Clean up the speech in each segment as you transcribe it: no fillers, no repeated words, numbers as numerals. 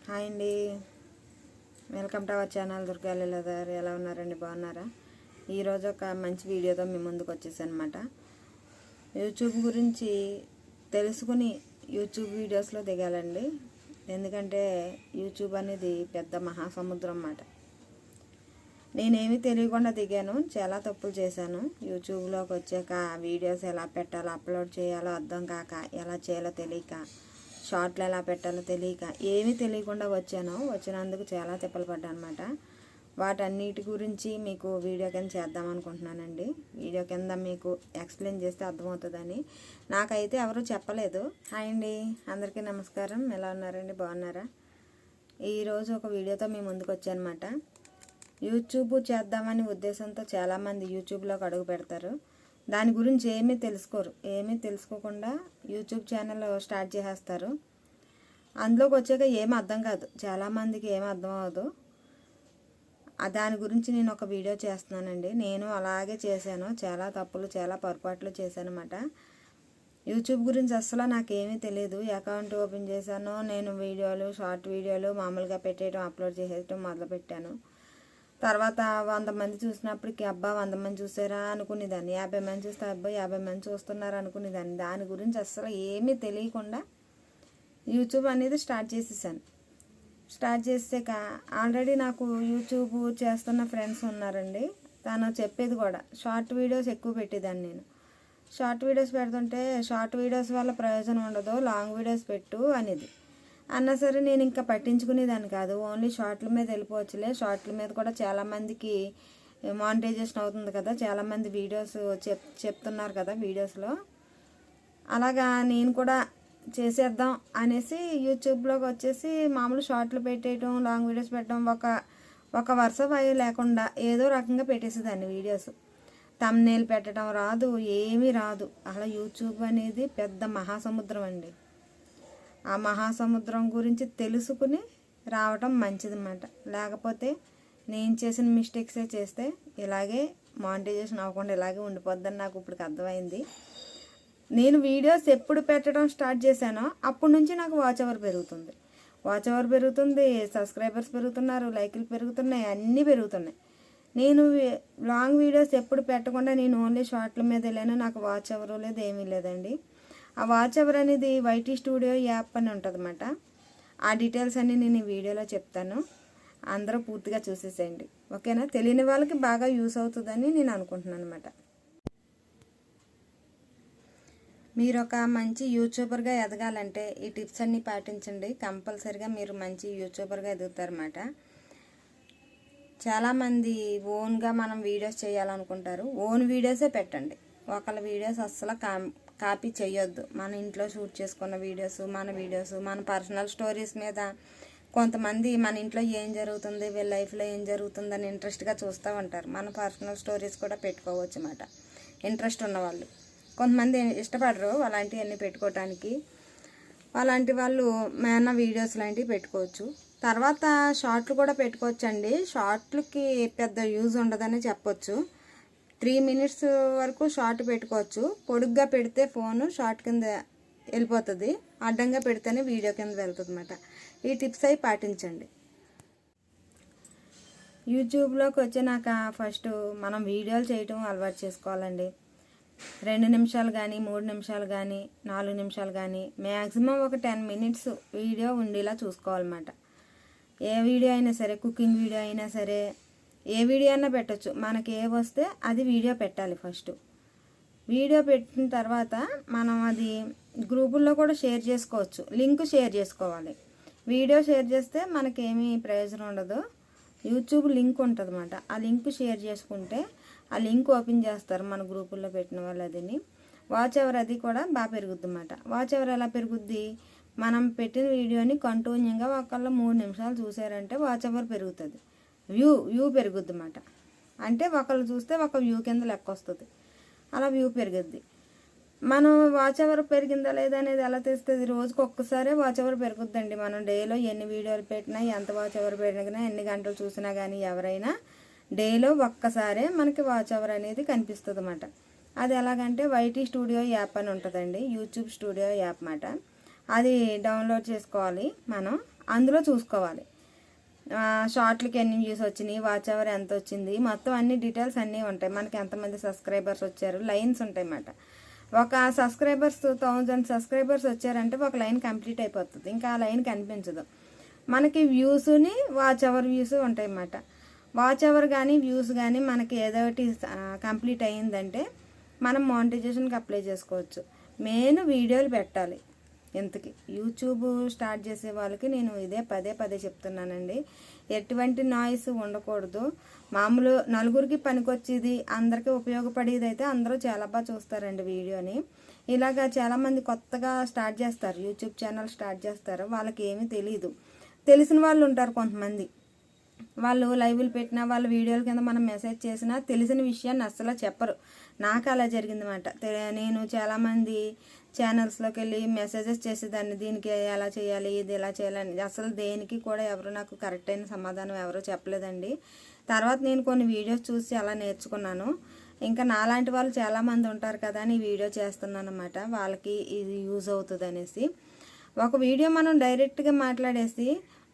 Hi అండి, welcome to our channel Durga Leeladhar. ఎలా ఉన్నారండి? బాగున్నారా? ఈరోజు ఒక మంచి వీడియోతో మీ ముందుకు వచ్చేసాను అనమాట. యూట్యూబ్ గురించి తెలుసుకుని యూట్యూబ్ వీడియోస్లో దిగాలండి. ఎందుకంటే యూట్యూబ్ అనేది పెద్ద మహాసముద్రం అన్నమాట. నేనేమీ తెలియకుండా దిగాను, చాలా తప్పులు చేశాను. యూట్యూబ్లోకి వచ్చాక వీడియోస్ ఎలా పెట్టాలో, అప్లోడ్ చేయాలో అర్థం కాక, ఎలా చేయాలో తెలియక, షార్ట్లు ఎలా పెట్టాలో తెలియక, ఏమీ తెలియకుండా వచ్చినందుకు చాలా తిప్పలు పడ్డాను అనమాట. వాటన్నిటి గురించి మీకు వీడియో కింద చేద్దాం అనుకుంటున్నానండి. వీడియో కింద మీకు ఎక్స్ప్లెయిన్ చేస్తే అర్థమవుతుందని. నాకైతే ఎవరు చెప్పలేదు. హాయ్ అండి, అందరికీ నమస్కారం. ఎలా ఉన్నారండి? బాగున్నారా? ఈరోజు ఒక వీడియోతో మీ ముందుకు వచ్చానమాట. యూట్యూబ్ చేద్దామని ఉద్దేశంతో చాలామంది యూట్యూబ్లోకి అడుగు పెడతారు. దాని గురించి ఏమీ తెలుసుకోరు. ఏమీ తెలుసుకోకుండా యూట్యూబ్ ఛానల్ స్టార్ట్ చేసేస్తారు. అందులోకి వచ్చాక ఏమీ అర్థం కాదు, చాలామందికి ఏమీ అర్థం అవ్వదు. దాని గురించి నేను ఒక వీడియో చేస్తున్నానండి. నేను అలాగే చేశాను, చాలా తప్పులు, చాలా పొరపాట్లు చేశాను అన్నమాట. యూట్యూబ్ గురించి అస్సలు నాకేమీ తెలియదు. అకౌంట్ ఓపెన్ చేశాను, నేను వీడియోలు, షార్ట్ వీడియోలు మామూలుగా పెట్టేయడం, అప్లోడ్ చేసేయడం మొదలుపెట్టాను. తర్వాత 100 మంది చూసినప్పటికీ అబ్బా 100 మంది చూసారా అనుకునేదాన్ని. 50 మంది చూస్తే అబ్బా 50 మంది చూస్తున్నారు అనుకునేదాన్ని. దాని గురించి అస్సలు ఏమీ తెలియకుండా యూట్యూబ్ అనేది స్టార్ట్ చేసేసాను. స్టార్ట్ చేసాక ఆల్రెడీ నాకు యూట్యూబ్ చేస్తున్న ఫ్రెండ్స్ ఉన్నారండి. తను చెప్పేది కూడా షార్ట్ వీడియోస్ ఎక్కువ పెట్టేదాన్ని. నేను షార్ట్ వీడియోస్ పెడుతుంటే షార్ట్ వీడియోస్ వల్ల ప్రయోజనం ఉండదు, లాంగ్ వీడియోస్ పెట్టు అనేది అన్నా సరే నేను ఇంకా పట్టించుకునేదాన్ని కాదు. ఓన్లీ షార్ట్ల మీద వెళ్ళిపోవచ్చులే, షార్ట్ల మీద కూడా చాలామందికి మానిటైజేషన్ అవుతుంది కదా, చాలామంది వీడియోస్ చెప్తున్నారు కదా వీడియోస్లో. అలాగా నేను కూడా చేసేద్దాం అనేసి యూట్యూబ్లోకి వచ్చేసి మామూలు షార్ట్లు పెట్టేయటం, లాంగ్ వీడియోస్ పెట్టడం, ఒక వరుస వాయి లేకుండా ఏదో రకంగా పెట్టేసేదాన్ని వీడియోస్. థంబ్నెయిల్ పెట్టడం రాదు, ఏమీ రాదు. అలా యూట్యూబ్ అనేది పెద్ద మహాసముద్రం అండి. ఆ మహాసముద్రం గురించి తెలుసుకుని రావటం మంచిదన్నమాట. లేకపోతే నేను చేసిన మిస్టేక్సే చేస్తే ఇలాగే మానిటైజేషన్ అవ్వకుండా ఇలాగే ఉండిపోద్దని నాకు ఇప్పుడు అర్థమైంది. నేను వీడియోస్ ఎప్పుడు పెట్టడం స్టార్ట్ చేశానో అప్పటి నుంచి నాకు వాచ్ అవర్ పెరుగుతుంది, సబ్స్క్రైబర్స్ పెరుగుతున్నారు, లైకులు పెరుగుతున్నాయి, అన్నీ పెరుగుతున్నాయి. నేను లాంగ్ వీడియోస్ ఎప్పుడు పెట్టకుండా నేను ఓన్లీ షార్ట్ల మీద వెళ్ళాను. నాకు వాచ్ అవర్ లేదు, ఏమీ లేదండి. ఆ వాచ్ అవర్ అనేది వైటీ స్టూడియో యాప్ అని ఉంటుంది అన్నమాట. ఆ డీటెయిల్స్ అన్నీ నేను ఈ వీడియోలో చెప్తాను, అందరూ పూర్తిగా చూసేసేయండి, ఓకేనా? తెలియని వాళ్ళకి బాగా యూస్ అవుతుందని నేను అనుకుంటున్నాను అనమాట. మీరు ఒక మంచి యూట్యూబర్గా ఎదగాలంటే ఈ టిప్స్ అన్నీ పాటించండి. కంపల్సరిగా మీరు మంచి యూట్యూబర్గా ఎదుగుతారన్నమాట. చాలామంది ఓన్గా మనం వీడియోస్ చేయాలనుకుంటారు. ఓన్ వీడియోసే పెట్టండి. ఒకళ్ళ వీడియోస్ అస్సలు కాపీ చేయొద్దు. మన ఇంట్లో షూట్ చేసుకున్న వీడియోస్, మన పర్సనల్ స్టోరీస్ మీద కొంతమంది మన ఇంట్లో ఏం జరుగుతుంది, వీళ్ళ లైఫ్లో ఏం జరుగుతుందని ఇంట్రెస్ట్గా చూస్తూ ఉంటారు. మన పర్సనల్ స్టోరీస్ కూడా పెట్టుకోవచ్చు అన్నమాట. ఇంట్రెస్ట్ ఉన్నవాళ్ళు కొంతమంది ఇష్టపడరు అలాంటివన్నీ పెట్టుకోవటానికి. అలాంటి వాళ్ళు మన వీడియోస్ లాంటివి పెట్టుకోవచ్చు. తర్వాత షార్ట్లు కూడా పెట్టుకోవచ్చు అండి. షార్ట్లకి పెద్ద యూజ్ ఉండదని చెప్పొచ్చు. 3 minutes వరకు షార్ట్ పెట్టుకోవచ్చు. పొడుగ్గా పెడితే ఫోను షార్ట్ కింద వెళ్ళిపోతుంది, అడ్డంగా పెడితేనే వీడియో కింద వెళ్తుంది అన్నమాట. ఈ టిప్స్ అవి పాటించండి. యూట్యూబ్లోకి వచ్చినాక ఫస్ట్ మనం వీడియోలు చేయటం అలవాటు చేసుకోవాలండి. 2 నిమిషాలు కానీ, 3 నిమిషాలు కానీ, 4 నిమిషాలు కానీ, మ్యాక్సిమం ఒక 10 minutes వీడియో ఉండేలా చూసుకోవాలన్నమాట. ఏ వీడియో అయినా సరే, కుకింగ్ వీడియో అయినా సరే, ఏ వీడియో అయినా పెట్టచ్చు. మనకి ఏ వస్తే అది వీడియో పెట్టాలి. ఫస్ట్ వీడియో పెట్టిన తర్వాత మనం అది గ్రూపుల్లో కూడా షేర్ చేసుకోవచ్చు. లింక్ షేర్ చేసుకోవాలి. వీడియో షేర్ చేస్తే మనకేమీ ప్రయోజనం ఉండదు. యూట్యూబ్ లింక్ ఉంటుంది అన్నమాట. ఆ లింక్ షేర్ చేసుకుంటే ఆ లింక్ ఓపెన్ చేస్తారు మన గ్రూపుల్లో పెట్టిన వాళ్ళు. అదిని వాచ్ అవర్ అది కూడా బాగా పెరుగుద్ది అన్నమాట. వాచ్ అవర్ ఎలా పెరుగుద్ది? మనం పెట్టిన వీడియోని కంటిన్యూగా ఒకళ్ళు 3 నిమిషాలు చూసారంటే వాచ్ అవర్ పెరుగుతుంది. వ్యూ పెరుగుద్ది అన్నమాట. అంటే ఒకళ్ళు చూస్తే ఒక వ్యూ కింద లెక్క వస్తుంది. అలా వ్యూ పెరుగుద్ది. మనం వాచ్ అవర్ పెరిగిందా లేదా అనేది ఎలా తెలుస్తుంది? రోజుకి ఒక్కసారే వాచ్ అవర్ పెరుగుద్దండి. మనం డేలో ఎన్ని వీడియోలు పెట్టినా, ఎంత వాచ్ అవర్ పెట్టినా, ఎన్ని గంటలు చూసినా కానీ ఎవరైనా డేలో ఒక్కసారే మనకి వాచ్ అవర్ అనేది కనిపిస్తుంది అన్నమాట. అది ఎలాగంటే వైటీ స్టూడియో యాప్ అని ఉంటుందండి. యూట్యూబ్ స్టూడియో యాప్ అన్నమాట. అది డౌన్లోడ్ చేసుకోవాలి మనం. అందులో చూసుకోవాలి. షార్ట్లకి ఎన్ని వ్యూస్ వచ్చినాయి, వాచ్ అవర్ ఎంత వచ్చింది, మొత్తం అన్ని డీటెయిల్స్ అన్నీ ఉంటాయి. మనకి ఎంతమంది సబ్స్క్రైబర్స్ వచ్చారు, లైన్స్ ఉంటాయి అన్నమాట. ఒక 1000 సబ్స్క్రైబర్స్ వచ్చారంటే ఒక లైన్ కంప్లీట్ అయిపోతుంది, ఇంకా ఆ లైన్ కనిపించదు. మనకి వ్యూస్ని వాచ్ అవర్ వ్యూస్ ఉంటాయి అన్నమాట. వాచ్ అవర్ కానీ వ్యూస్ కానీ మనకి ఏదో ఒకటి కంప్లీట్ అయ్యిందంటే మనం మానిటైజేషన్కి అప్లై చేసుకోవచ్చు. మెయిన్ వీడియోలు పెట్టాలి. ఇంతకీ యూట్యూబ్ స్టార్ట్ చేసే వాళ్ళకి నేను ఇదే పదే చెప్తున్నానండి. ఎటువంటి నాయిస్ ఉండకూడదు. మామూలు నలుగురికి పనికొచ్చేది, అందరికీ ఉపయోగపడేది అయితే అందరూ చాలా బాగా చూస్తారండి వీడియోని. ఇలాగా చాలామంది కొత్తగా స్టార్ట్ చేస్తారు, యూట్యూబ్ ఛానల్ స్టార్ట్ చేస్తారు. వాళ్ళకి ఏమీ తెలియదు. తెలిసిన వాళ్ళు ఉంటారు కొంతమంది, వాళ్ళు లైవ్లు పెట్టినా వాళ్ళ వీడియోల కింద మనం మెసేజ్ చేసినా తెలిసిన విషయాన్ని అస్సలు చెప్పరు. నాకు అలా జరిగిందన్నమాట. నేను చాలామంది ఛానల్స్లోకి వెళ్ళి మెసేజెస్ చేసేదాన్ని, దీనికి ఎలా చేయాలి, ఇది ఎలా చేయాలని. అసలు దేనికి కూడా ఎవరు నాకు కరెక్ట్ అయిన సమాధానం ఎవరో చెప్పలేదండి. తర్వాత నేను కొన్ని వీడియోస్ చూసి అలా నేర్చుకున్నాను. ఇంకా నాలాంటి వాళ్ళు చాలామంది ఉంటారు కదా అని వీడియో చేస్తున్నాను అన్నమాట. వాళ్ళకి ఇది యూజ్ అవుతుంది అనేసి. ఒక వీడియో మనం డైరెక్ట్గా మాట్లాడేసి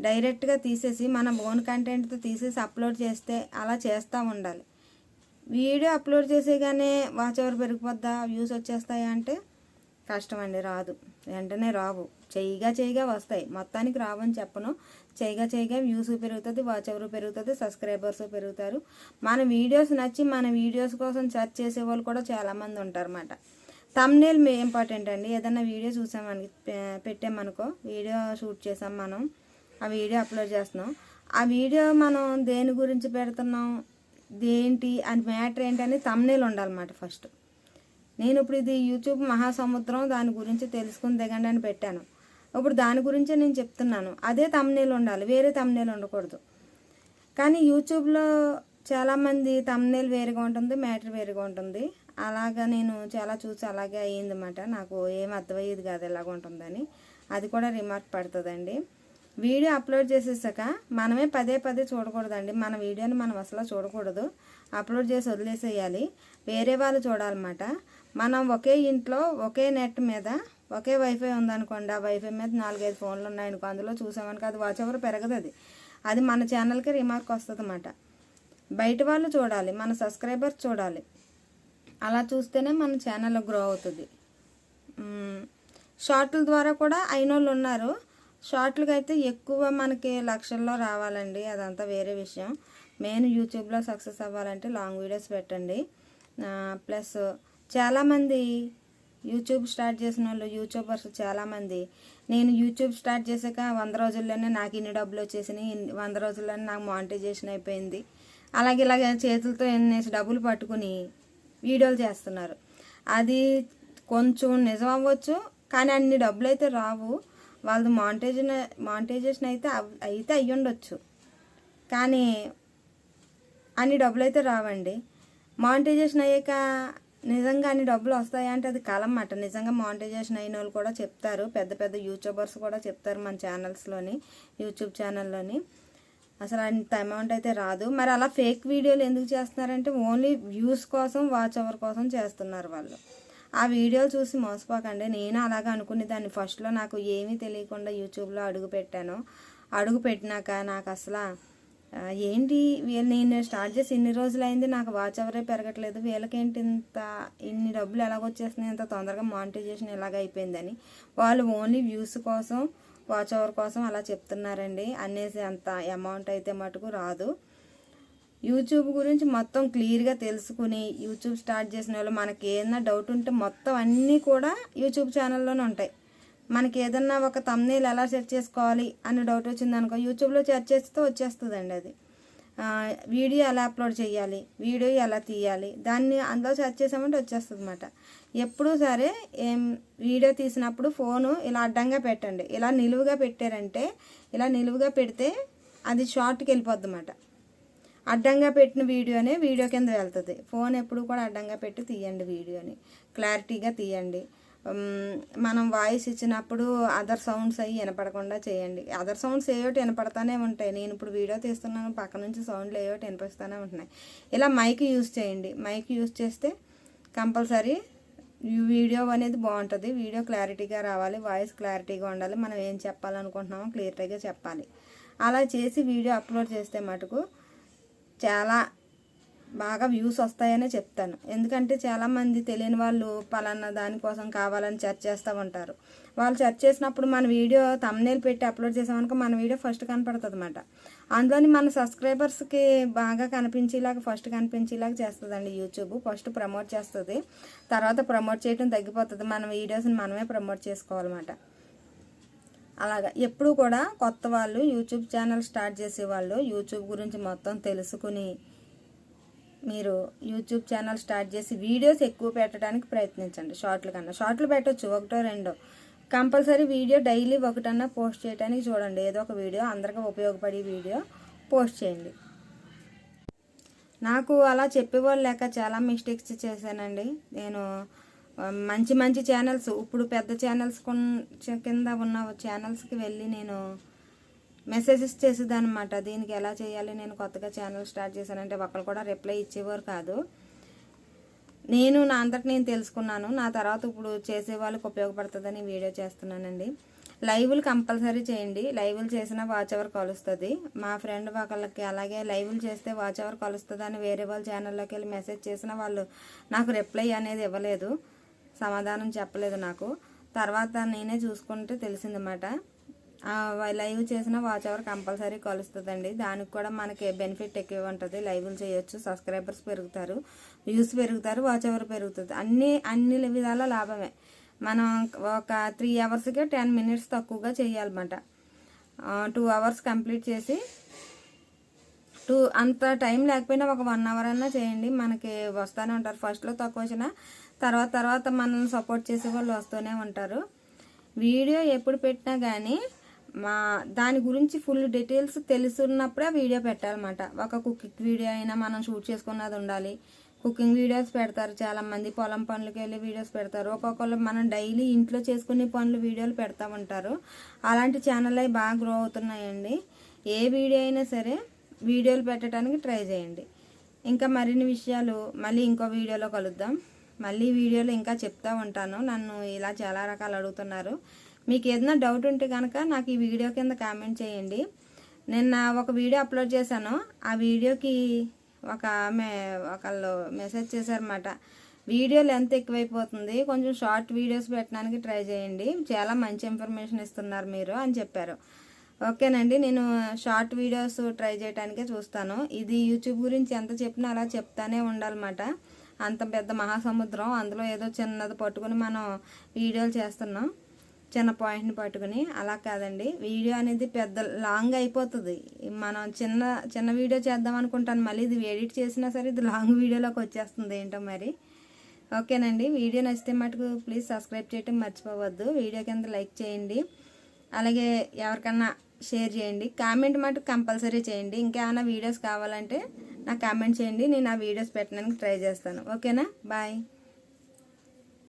డైరెక్ట్గా తీసేసి మన ఓన్ కంటెంట్తో తీసేసి అప్లోడ్ చేస్తే అలా చేస్తూ ఉండాలి. వీడియో అప్లోడ్ చేసేగానే వాచ్ అవర్ పెరిగిపోద్దా, వ్యూస్ వచ్చేస్తాయా అంటే కష్టం అండి, రాదు. వెంటనే రావు, చెయ్యిగా వస్తాయి. మొత్తానికి రావని చెప్పను. చెయ్యిగా వ్యూస్ పెరుగుతుంది, వాచ్ అవర్ పెరుగుతుంది, సబ్స్క్రైబర్స్ పెరుగుతారు. మన వీడియోస్ నచ్చి మన వీడియోస్ కోసం సెర్చ్ చేసే వాళ్ళు కూడా చాలామంది ఉంటారన్నమాట. థంబ్నెయిల్ ఇంపార్టెంట్ అండి. ఏదైనా వీడియో చూసామని పెట్టామనుకో, వీడియో షూట్ చేసాం మనం, ఆ వీడియో అప్లోడ్ చేస్తున్నాం, ఆ వీడియో మనం దేని గురించి పెడుతున్నాం, దేంటి అని మ్యాటర్ ఏంటని థంబ్నెయిల్ ఉండాలన్నమాట ఫస్ట్. నేను ఇప్పుడు ఇది యూట్యూబ్ మహాసముద్రం, దాని గురించి తెలుసుకుని దిగండి అని పెట్టాను. ఇప్పుడు దాని గురించే నేను చెప్తున్నాను. అదే థంబ్నెయిల్ ఉండాలి, వేరే థంబ్నెయిల్ ఉండకూడదు. కానీ యూట్యూబ్లో చాలామంది థంబ్నెయిల్ వేరుగా ఉంటుంది, మ్యాటర్ వేరుగా ఉంటుంది. అలాగా నేను చాలా చూసి అలాగే అయ్యిందన్నమాట. నాకు ఏం అర్థమయ్యేది కాదు ఎలాగ ఉంటుందని. అది కూడా రిమార్క్ పడుతుందండి. వీడియో అప్లోడ్ చేసేసాక మనమే పదే చూడకూడదండి. మన వీడియోని మనం అసలు చూడకూడదు, అప్లోడ్ చేసి వదిలేసేయాలి. వేరే వాళ్ళు చూడాలన్నమాట. మనం ఒకే ఇంట్లో ఒకే నెట్ మీద ఒకే వైఫై ఉందనుకోండి, ఆ వైఫై మీద 4-5 ఫోన్లు ఉన్నాయనుకో, అందులో చూసామనుకో అది వాచ్ అవర్ పెరగదు. అది మన ఛానల్కి రిమార్క్ వస్తుంది అన్నమాట. బయట వాళ్ళు చూడాలి, మన సబ్స్క్రైబర్స్ చూడాలి. అలా చూస్తేనే మన ఛానల్ గ్రో అవుతుంది. షార్ట్ల ద్వారా కూడా అయిన వాళ్ళు ఉన్నారు. షార్ట్లకి అయితే ఎక్కువ మనకి లక్షల్లో రావాలండి, అదంతా వేరే విషయం. మెయిన్ యూట్యూబ్లో సక్సెస్ అవ్వాలంటే లాంగ్ వీడియోస్ పెట్టండి. ప్లస్ చాలామంది యూట్యూబ్ స్టార్ట్ చేసిన వాళ్ళు, యూట్యూబర్స్ చాలామంది, నేను యూట్యూబ్ స్టార్ట్ చేశాక 100 రోజుల్లోనే నాకు ఇన్ని డబ్బులు వచ్చేసినాయి, 100 రోజుల్లోనే నాకు మానిటైజేషన్ అయిపోయింది, ఇలాగే చేతులతో ఎన్నేసి డబ్బులు పట్టుకుని వీడియోలు చేస్తున్నారు. అది కొంచెం నిజం అవ్వచ్చు, కానీ అన్ని డబ్బులు అయితే రావు. వాళ్ళది మానిటైజేషన్ అయితే అయ్యి ఉండొచ్చు, కానీ అన్ని డబ్బులు అయితే రావండి. మానిటైజేషన్ అయ్యాక నిజంగా అన్ని డబ్బులు వస్తాయా అంటే అది కలం మాట. నిజంగా మానిటైజేషన్ అయిన వాళ్ళు కూడా చెప్తారు, పెద్ద యూట్యూబర్స్ కూడా చెప్తారు మన ఛానల్స్లోని, యూట్యూబ్ ఛానల్లోని. అసలు అంత అమౌంట్ అయితే రాదు. మరి అలా ఫేక్ వీడియోలు ఎందుకు చేస్తున్నారంటే ఓన్లీ వ్యూస్ కోసం, వాచ్ అవర్ కోసం చేస్తున్నారు వాళ్ళు. ఆ వీడియోలు చూసి మోసపోకండి. నేను అలాగా అనుకునేదాన్ని. ఫస్ట్లో నాకు ఏమీ తెలియకుండా యూట్యూబ్లో అడుగు పెట్టినాక నాకు అసలు ఏంటి నేను స్టార్ట్ చేసి ఇన్ని రోజులైంది, నాకు వాచ్ అవరే పెరగట్లేదు, వీళ్ళకేంటి ఇన్ని డబ్బులు ఎలాగొచ్చేస్తున్నాయి, ఇంత తొందరగా మానిటైజేషన్ ఎలాగ అయిపోయిందని. వాళ్ళు ఓన్లీ వ్యూస్ కోసం, వాచ్ అవర్ కోసం అలా చెప్తున్నారండి. అనేసి అంత అమౌంట్ అయితే మటుకు రాదు. యూట్యూబ్ గురించి మొత్తం క్లియర్గా తెలుసుకుని యూట్యూబ్ స్టార్ట్ చేసిన వాళ్ళు, మనకి ఏదైనా డౌట్ ఉంటే మొత్తం అన్నీ కూడా యూట్యూబ్ ఛానల్లోనే ఉంటాయి. మనకి ఏదన్నా ఒక థంబ్నెయిల్ ఎలా సెట్ చేసుకోవాలి అని డౌట్ వచ్చిందనుకో, యూట్యూబ్లో సెర్చ్ చేస్తే వచ్చేస్తుందండి. అది వీడియో ఎలా అప్లోడ్ చేయాలి, వీడియో ఎలా తీయాలి, దాన్ని అందులో సెర్చ్ చేసామంటే వచ్చేస్తుంది అన్నమాట. ఎప్పుడూ సరే వీడియో తీసినప్పుడు ఫోను ఇలా అడ్డంగా పెట్టండి. ఇలా నిలువుగా పెట్టారంటే, ఇలా నిలువుగా పెడితే అది షార్ట్కి వెళ్ళిపోద్ది అన్నమాట. అడ్డంగా పెట్టిన వీడియోనే వీడియో కింద వెళ్తుంది. ఫోన్ ఎప్పుడు కూడా అడ్డంగా పెట్టి తీయండి, వీడియోని క్లారిటీగా తీయండి. మనం వాయిస్ ఇచ్చినప్పుడు అదర్ సౌండ్స్ అవి వినపడకుండా చేయండి. అదర్ సౌండ్స్ ఏయోటి వినపడతానే ఉంటాయి. నేను ఇప్పుడు వీడియో తీస్తున్నాను, పక్క నుంచి సౌండ్లు ఏయోటి వినిపిస్తూనే ఉంటున్నాయి. ఇలా మైక్ యూజ్ చేయండి. మైక్ యూజ్ చేస్తే కంపల్సరీ వీడియో అనేది బాగుంటుంది. వీడియో క్లారిటీగా రావాలి, వాయిస్ క్లారిటీగా ఉండాలి, మనం ఏం చెప్పాలనుకుంటున్నామో క్లియర్గా చెప్పాలి. అలా చేసి వీడియో అప్లోడ్ చేస్తే మటుకు చాలా బాగా వ్యూస్ వస్తాయనే చెప్తాను. ఎందుకంటే చాలామంది తెలియని వాళ్ళు పలానా దానికోసం కావాలని సెర్చ్ చేస్తూ ఉంటారు. వాళ్ళు సెర్చ్ చేసినప్పుడు మన వీడియో థంబ్నెయిల్ పెట్టి అప్లోడ్ చేసామనుకో మన వీడియో ఫస్ట్ కనపడుతుంది అన్నమాట. అందులోని మన సబ్స్క్రైబర్స్కి బాగా కనిపించేలాగా ఫస్ట్ కనిపించేలాగా చేస్తుందండి యూట్యూబ్. ఫస్ట్ ప్రమోట్ చేస్తుంది, తర్వాత ప్రమోట్ చేయడం తగ్గిపోతుంది. మన వీడియోస్ని మనమే ప్రమోట్ చేసుకోవాలన్నమాట. అలాగా ఎప్పుడు కూడా కొత్త వాళ్ళు యూట్యూబ్ ఛానల్ స్టార్ట్ చేసేవాళ్ళు యూట్యూబ్ గురించి మొత్తం తెలుసుకుని మీరు యూట్యూబ్ ఛానల్ స్టార్ట్ చేసి వీడియోస్ ఎక్కువ పెట్టడానికి ప్రయత్నించండి. షార్ట్లు కన్నా షార్ట్లు పెట్టవచ్చు, ఒకటో రెండో. కంపల్సరీ వీడియో డైలీ ఒకటన్నా పోస్ట్ చేయడానికి చూడండి. ఏదో ఒక వీడియో అందరికీ ఉపయోగపడే వీడియో పోస్ట్ చేయండి. నాకు అలా చెప్పేవాళ్ళు లేక చాలా మిస్టేక్స్ చేశానండి. నేను మంచి మంచి ఛానల్స్, ఇప్పుడు పెద్ద ఛానల్స్ కింద ఉన్న ఛానల్స్కి వెళ్ళి నేను మెసేజెస్ చేసేదన్నమాట. దీనికి ఎలా చేయాలి, నేను కొత్తగా ఛానల్ స్టార్ట్ చేశానంటే ఒకరు కూడా రిప్లై ఇచ్చేవారు కాదు. నేను నా అంతటి నేను తెలుసుకున్నాను. నా తర్వాత ఇప్పుడు చేసే వాళ్ళకి ఉపయోగపడుతుందని వీడియో చేస్తున్నానండి. లైవ్లు కంపల్సరీ చేయండి. లైవ్లు చేసినా వాచ్ అవర్ కలుస్తుంది. మా ఫ్రెండ్ ఒకళ్ళకి అలాగే లైవ్లు చేస్తే వాచ్ అవర్ కలుస్తుంది అని వేరే వాళ్ళ ఛానల్లోకి వెళ్ళి మెసేజ్ చేసిన వాళ్ళు నాకు రిప్లై అనేది ఇవ్వలేదు, సమాధానం చెప్పలేదు నాకు. తర్వాత నేనే చూసుకుంటే తెలిసిందన్నమాట. లైవ్ చేసిన వాచ్ అవర్ కంపల్సరీ కలుస్తుందండి. దానికి కూడా మనకి బెనిఫిట్ ఎక్కువ ఉంటుంది. లైవ్లు చేయొచ్చు, సబ్స్క్రైబర్స్ పెరుగుతారు, వ్యూస్ పెరుగుతారు, వాచ్ అవర్ పెరుగుతుంది. అన్ని విధాల లాభమే. మనం ఒక 3 అవర్స్కే 10 మినిట్స్ తక్కువగా చేయాలన్నమాట. 2 అవర్స్ కంప్లీట్ చేసి అంత టైం లేకపోయినా ఒక 1 అవర్ అన్నా చేయండి. మనకి వస్తూనే ఉంటారు. ఫస్ట్లో తక్కువ వచ్చినా తర్వాత మనల్ని సపోర్ట్ చేసే వాళ్ళు వస్తూనే ఉంటారు. వీడియో ఎప్పుడు పెట్టినా కానీ దాని గురించి ఫుల్ డీటెయిల్స్ తెలుసున్నప్పుడే వీడియో పెట్టాలన్నమాట. ఒక కుకింగ్ వీడియో అయినా మనం షూట్ చేసుకున్నది ఉండాలి. కుకింగ్ వీడియోస్ పెడతారు చాలామంది, పొలం పనులకి వెళ్ళి వీడియోస్ పెడతారు. ఒక్కొక్కళ్ళు మనం డైలీ ఇంట్లో చేసుకునే పనులు వీడియోలు పెడతా ఉంటారు. అలాంటి ఛానల్ అవి బాగా గ్రో అవుతున్నాయండి. ఏ వీడియో అయినా సరే వీడియోలు పెట్టడానికి ట్రై చేయండి. ఇంకా మరిన్ని విషయాలు మళ్ళీ ఇంకో వీడియోలో కలుద్దాం. మళ్ళీ వీడియోలో ఇంకా చెప్తా ఉంటాను. నన్ను ఇలా చాలా రకాలు అడుగుతున్నారు. మీకు ఏదైనా డౌట్ ఉంటే కనుక నాకు ఈ వీడియో కింద కామెంట్ చేయండి. నిన్న ఒక వీడియో అప్లోడ్ చేశాను. ఆ వీడియోకి ఒకళ్ళు మెసేజ్ చేశారన్నమాట, వీడియో లెంత్ ఎక్కువైపోతుంది, కొంచెం షార్ట్ వీడియోస్ పెట్టడానికి ట్రై చేయండి, చాలా మంచి ఇన్ఫర్మేషన్ ఇస్తున్నారు మీరు అని చెప్పారు. ఓకేనండి, నేను షార్ట్ వీడియోస్ ట్రై చేయడానికే చూస్తాను. ఇది యూట్యూబ్ గురించి ఎంత చెప్పినా అలా చెప్తానే ఉండాలన్నమాట. అంత పెద్ద మహాసముద్రం, అందులో ఏదో చిన్నది పట్టుకుని మనం వీడియోలు చేస్తున్నాం, చిన్న పాయింట్ని పట్టుకుని. అలా కాదండి, వీడియో అనేది పెద్ద లాంగ్ అయిపోతుంది. మనం చిన్న వీడియో చేద్దాం అనుకుంటాను, మళ్ళీ ఇది ఎడిట్ చేసినా సరే ఇది లాంగ్ వీడియోలోకి వచ్చేస్తుంది ఏంటో మరి. ఓకేనండి, వీడియో నచ్చితే మటుకు ప్లీజ్ సబ్స్క్రైబ్ చేయటం మర్చిపోవద్దు. వీడియో కింద లైక్ చేయండి, అలాగే ఎవరికన్నా షేర్ చేయండి. కామెంట్ మటుకు కంపల్సరీ చేయండి. ఇంకేమైనా వీడియోస్ కావాలంటే నాకు కామెంట్ చేయండి, నేను ఆ వీడియోస్ పెట్టడానికి ట్రై చేస్తాను. ఓకేనా, బాయ్.